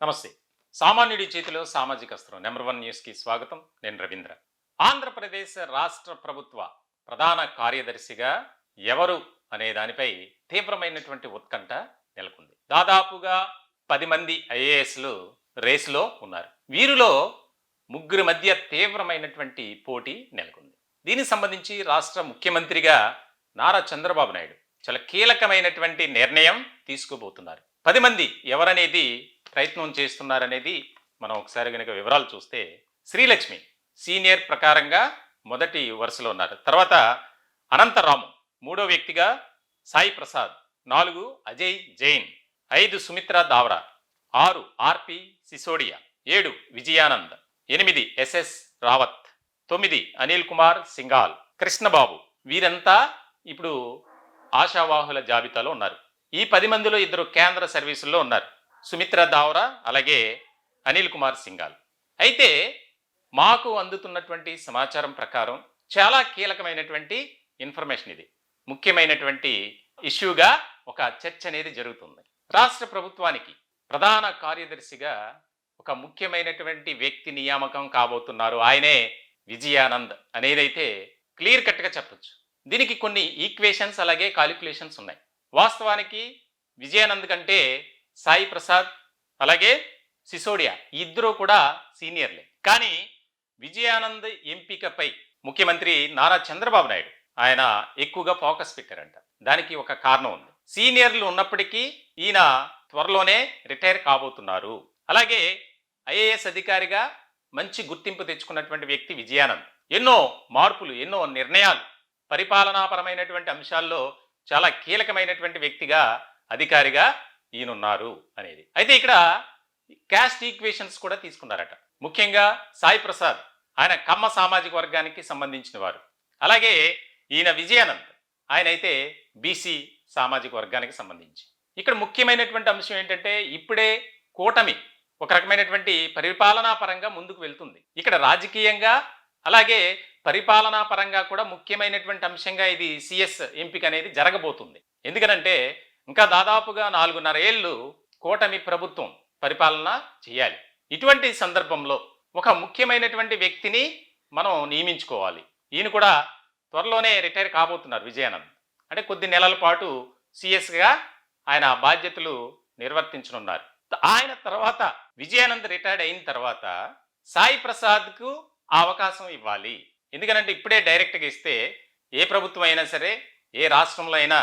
నమస్తే. సామాన్యుడి చేతిలో సామాజిక అస్త్రం నెంబర్ 1 న్యూస్‌కి స్వాగతం. నేను రవీంద్ర. ఆంధ్రప్రదేశ్ రాష్ట్ర ప్రభుత్వ ప్రధాన కార్యదర్శిగా ఎవరు అనే దానిపై తీవ్రమైనటువంటి ఉత్కంఠ నెలకొంది. దాదాపుగా 10 మంది ఐఏఎస్‌లు రేసులో ఉన్నారు. వీరిలో ముగ్గురి మధ్య తీవ్రమైనటువంటి పోటీ నెలకొంది. దీనికి సంబంధించి రాష్ట్ర ముఖ్యమంత్రిగా నారా చంద్రబాబు నాయుడు చాలా కీలకమైనటువంటి నిర్ణయం తీసుకోబోతున్నారు. 10 మంది ఎవరనేది ప్రయత్నం చేస్తున్నారనేది మనం ఒకసారి గనుక వివరాలు చూస్తే, శ్రీలక్ష్మి సీనియర్ ప్రకారంగా మొదటి వరుసలో ఉన్నారు. తర్వాత అనంతరాము మూడో వ్యక్తిగా, సాయి ప్రసాద్ 4 అజయ్ జైన్, 5 సుమిత్రా దావరా, 6 ఆర్పి సిసోడియా, 7 విజయానంద్, 8 ఎస్ఎస్ రావత్, 9 అనిల్ కుమార్ సింగాల్, కృష్ణబాబు. వీరంతా ఇప్పుడు ఆశావాహుల జాబితాలో ఉన్నారు. ఈ 10 మందిలో 2 కేంద్ర సర్వీసుల్లో ఉన్నారు, సుమిత్రా దావరా అలాగే అనిల్ కుమార్ సింగాల్. అయితే మాకు అందుతున్నటువంటి సమాచారం ప్రకారం చాలా కీలకమైనటువంటి ఇన్ఫర్మేషన్ ఇది. ముఖ్యమైనటువంటి ఇష్యూగా ఒక చర్చ అనేది జరుగుతుంది. రాష్ట్ర ప్రభుత్వానికి ప్రధాన కార్యదర్శిగా ఒక ముఖ్యమైనటువంటి వ్యక్తి నియామకం కాబోతున్నారు. ఆయనే విజయానంద్ అనేదైతే క్లియర్ కట్గా చెప్పొచ్చు. దీనికి కొన్ని ఈక్వేషన్స్ అలాగే కాలిక్యులేషన్స్ ఉన్నాయి. వాస్తవానికి విజయానంద్ కంటే సాయి ప్రసాద్ అలాగే సిసోడియా ఇద్దరు కూడా సీనియర్లే. కానీ విజయానంద్ ఎంపికపై ముఖ్యమంత్రి నారా చంద్రబాబు నాయుడు ఆయన ఎక్కువగా ఫోకస్ పెట్టారంట. దానికి ఒక కారణం ఉంది. సీనియర్లు ఉన్నప్పటికీ ఈయన త్వరలోనే రిటైర్ కాబోతున్నారు. అలాగే ఐఏఎస్ అధికారిగా మంచి గుర్తింపు తెచ్చుకున్నటువంటి వ్యక్తి విజయానంద్. ఎన్నో మార్పులు, ఎన్నో నిర్ణయాలు, పరిపాలనాపరమైనటువంటి అంశాల్లో చాలా కీలకమైనటువంటి వ్యక్తిగా, అధికారిగా ఈయనున్నారు అనేది. అయితే ఇక్కడ క్యాస్ట్ ఈక్వేషన్స్ కూడా తీసుకున్నారట. ముఖ్యంగా సాయి ప్రసాద్ ఆయన కమ్మ సామాజిక వర్గానికి సంబంధించిన వారు. అలాగే ఈయన విజయానంద్ ఆయన అయితే బీసీ సామాజిక వర్గానికి సంబంధించి. ఇక్కడ ముఖ్యమైనటువంటి అంశం ఏంటంటే, ఇప్పుడే కూటమి ఒక రకమైనటువంటి పరిపాలనా పరంగా ముందుకు వెళ్తుంది. ఇక్కడ రాజకీయంగా అలాగే పరిపాలనా పరంగా కూడా ముఖ్యమైనటువంటి అంశంగా ఇది సిఎస్ ఎంపిక అనేది జరగబోతుంది. ఎందుకనంటే ఇంకా దాదాపుగా 4.5 ఏళ్ళు కూటమి ప్రభుత్వం పరిపాలన చేయాలి. ఇటువంటి సందర్భంలో ఒక ముఖ్యమైనటువంటి వ్యక్తిని మనం నియమించుకోవాలి. ఈయన కూడా త్వరలోనే రిటైర్ కాబోతున్నారు విజయానంద్. అంటే కొద్ది నెలల పాటు సిఎస్గా ఆయన బాధ్యతలు నిర్వర్తించనున్నారు. ఆయన తర్వాత విజయానంద్ రిటైర్డ్ అయిన తర్వాత సాయి ప్రసాద్కు ఆ అవకాశం ఇవ్వాలి. ఎందుకనంటే ఇప్పుడే డైరెక్ట్గా ఇస్తే ఏ ప్రభుత్వం అయినా సరే, ఏ రాష్ట్రంలో అయినా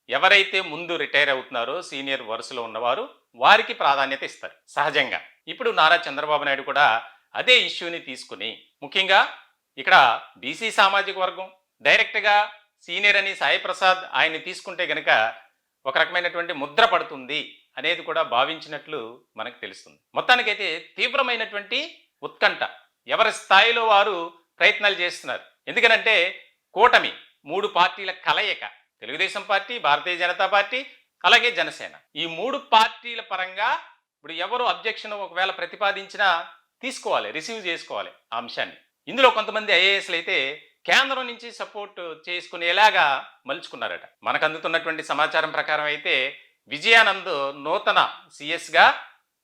ఎవరైతే ముందు రిటైర్ అవుతున్నారో సీనియర్ వరుసలో ఉన్నవారు వారికి ప్రాధాన్యత ఇస్తారు సహజంగా. ఇప్పుడు నారా చంద్రబాబు నాయుడు కూడా అదే ఇష్యూని తీసుకుని, ముఖ్యంగా ఇక్కడ బీసీ సామాజిక వర్గం డైరెక్ట్గా సీనియర్ అని సాయి ప్రసాద్ ఆయన్ని తీసుకుంటే గనక ఒక రకమైనటువంటి ముద్ర పడుతుంది అనేది కూడా భావించినట్లు మనకు తెలుస్తుంది. మొత్తానికైతే తీవ్రమైనటువంటి ఉత్కంఠ, ఎవరి స్థాయిలో వారు ప్రయత్నాలు చేస్తున్నారు. ఎందుకనంటే కూటమి 3 పార్టీల కలయిక, తెలుగుదేశం పార్టీ, భారతీయ జనతా పార్టీ అలాగే జనసేన. ఈ 3 పార్టీల పరంగా ఇప్పుడు ఎవరు అబ్జెక్షన్ ఒకవేళ ప్రతిపాదించినా తీసుకోవాలి, రిసీవ్ చేసుకోవాలి ఆ అంశాన్ని. ఇందులో కొంతమంది ఐఏఎస్లు అయితే కేంద్రం నుంచి సపోర్ట్ చేసుకునేలాగా మలుచుకున్నారట. మనకు అందుతున్నటువంటి సమాచారం ప్రకారం అయితే విజయానంద్ నూతన సిఎస్గా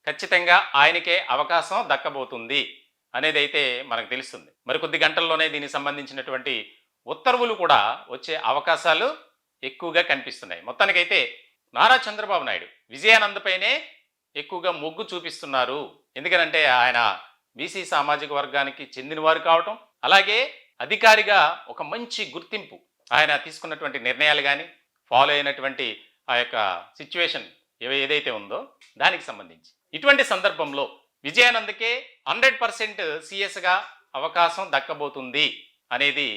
ఖచ్చితంగా ఆయనకే అవకాశం దక్కబోతుంది అనేది అయితే మనకు తెలుస్తుంది. మరికొద్ది గంటల్లోనే దీనికి సంబంధించినటువంటి ఉత్తర్వులు కూడా వచ్చే అవకాశాలు ఎక్కువగా కనిపిస్తున్నాయి. మొత్తానికైతే నారా చంద్రబాబు నాయుడు విజయానంద్ పైనే ఎక్కువగా మొగ్గు చూపిస్తున్నారు. ఎందుకనంటే ఆయన బీసీ సామాజిక వర్గానికి చెందినవారు కావటం, అలాగే అధికారిగా ఒక మంచి గుర్తింపు, ఆయన తీసుకున్నటువంటి నిర్ణయాలు కానీ ఫాలో అయినటువంటి ఆ యొక్క సిచ్యువేషన్ ఏదైతే ఉందో దానికి సంబంధించి. ఇటువంటి సందర్భంలో విజయానంద్కే 100% సిఎస్గా అవకాశం దక్కబోతుంది అనేది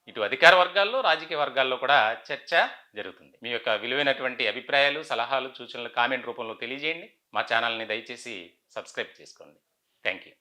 ఇటు అధికార వర్గాల్లో, రాజకీయ వర్గాల్లో కూడా చర్చ జరుగుతుంది. మీ యొక్క విలువైనటువంటి అభిప్రాయాలు, సలహాలు, సూచనలు కామెంట్ రూపంలో తెలియజేయండి. మా ఛానల్ని దయచేసి సబ్స్క్రైబ్ చేసుకోండి. Thank you.